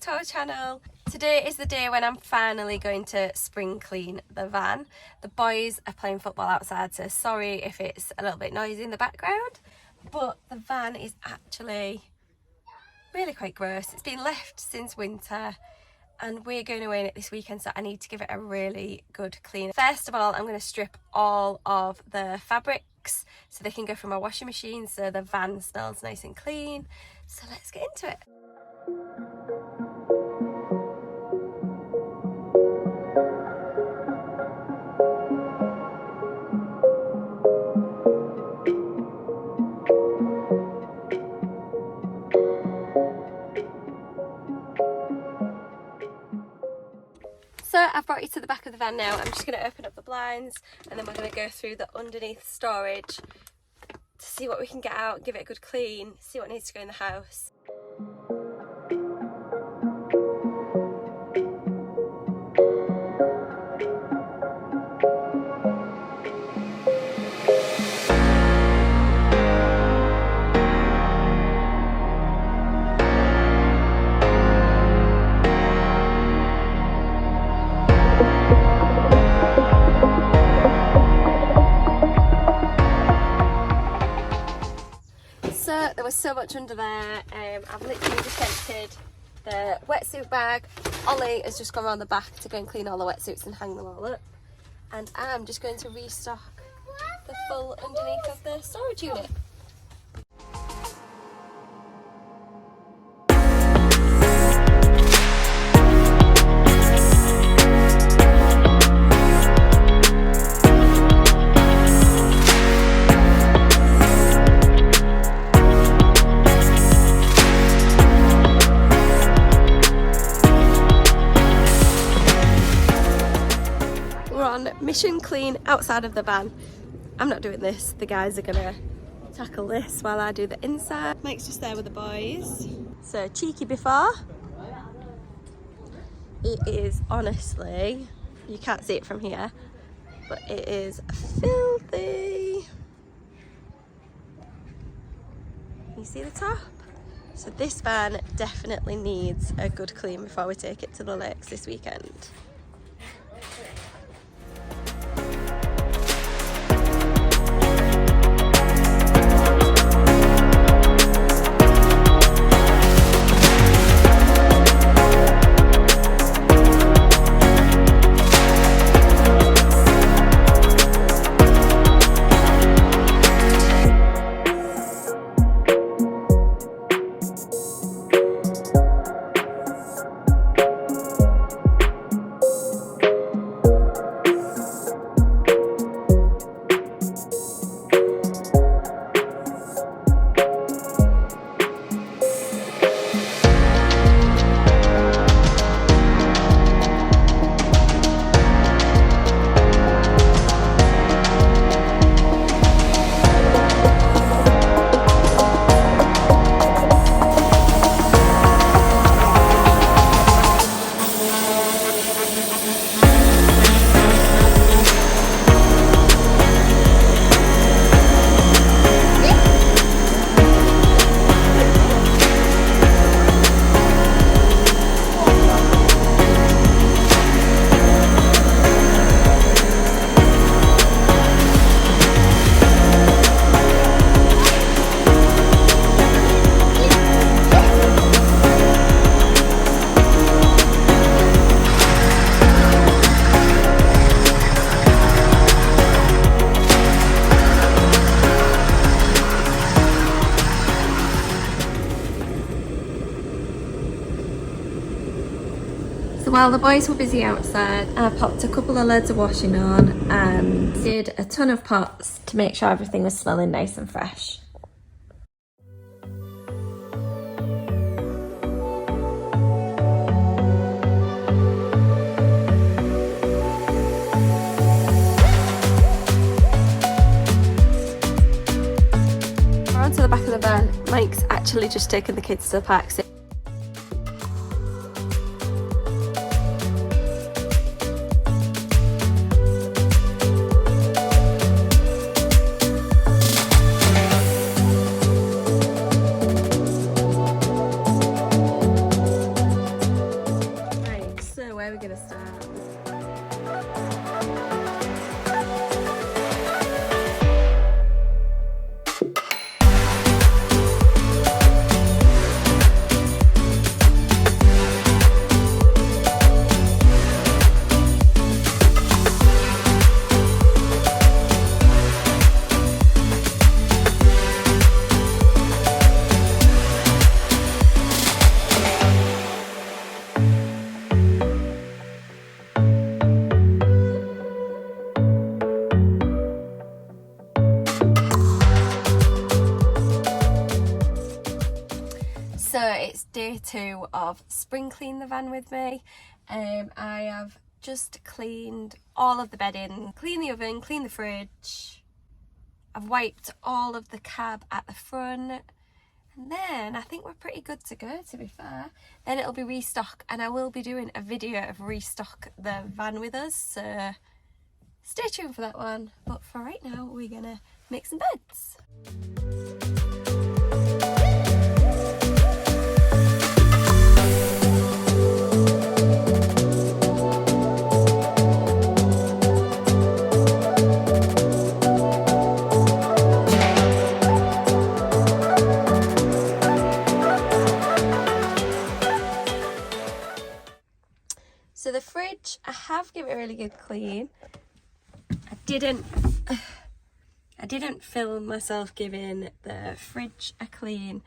to our channel. Today is the day when I'm finally going to spring clean the van. The boys are playing football outside, so sorry if it's a little bit noisy in the background, but the van is actually really quite gross. It's been left since winter and we're going away in it this weekend, so I need to give it a really good clean. First of all, I'm going to strip all of the fabrics so they can go through my washing machine so the van smells nice and clean. So let's get into it. So I've brought you to the back of the van now. I'm just going to open up the blinds and then we're going to go through the underneath storage to see what we can get out, give it a good clean, see what needs to go in the house. There was so much under there. I've literally just emptied the wetsuit bag. Ollie has just gone around the back to go and clean all the wetsuits and hang them all up. And I'm just going to restock the full underneath of the storage unit. Mission clean outside of the van. I'm not doing this, the guys are gonna tackle this while I do the inside. Mike's just there with the boys. So cheeky before. It is honestly, you can't see it from here, but it is filthy. You see the top? So this van definitely needs a good clean before we take it to the lakes this weekend. While the boys were busy outside, I popped a couple of loads of washing on and did a ton of pots to make sure everything was smelling nice and fresh. We're on to the back of the van. Mike's actually just taken the kids to the park. So So it's day 2 of spring clean the van with me. I have just cleaned all of the bedding, cleaned the oven, cleaned the fridge. I've wiped all of the cab at the front. And then I think we're pretty good to go, to be fair. Then it'll be restock, and I will be doing a video of restock the van with us, so stay tuned for that one. But for right now, we're gonna make some beds. So the fridge, I have given it a really good clean. I didn't film myself giving the fridge a clean.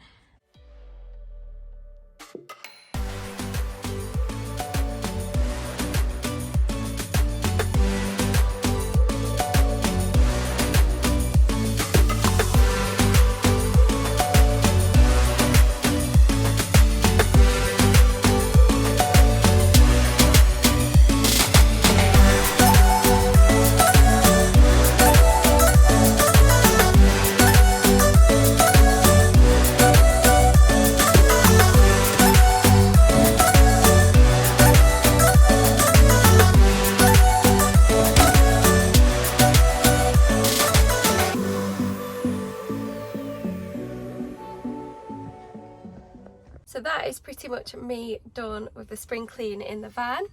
So that is pretty much me done with the spring clean in the van.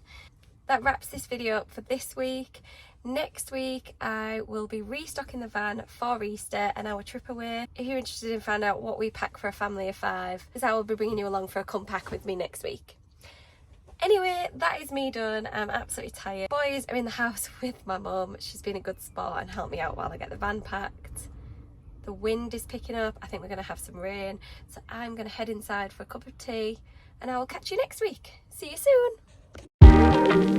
That wraps this video up for this week. Next week I will be restocking the van for Easter and our trip away. If you're interested in finding out what we pack for a family of 5, because I will be bringing you along for a come pack with me next week. Anyway, that is me done. I'm absolutely tired. Boys are in the house with my mum. She's been a good sport and helped me out while I get the van packed. The wind is picking up. I think we're going to have some rain. So I'm going to head inside for a cup of tea and I will catch you next week. See you soon.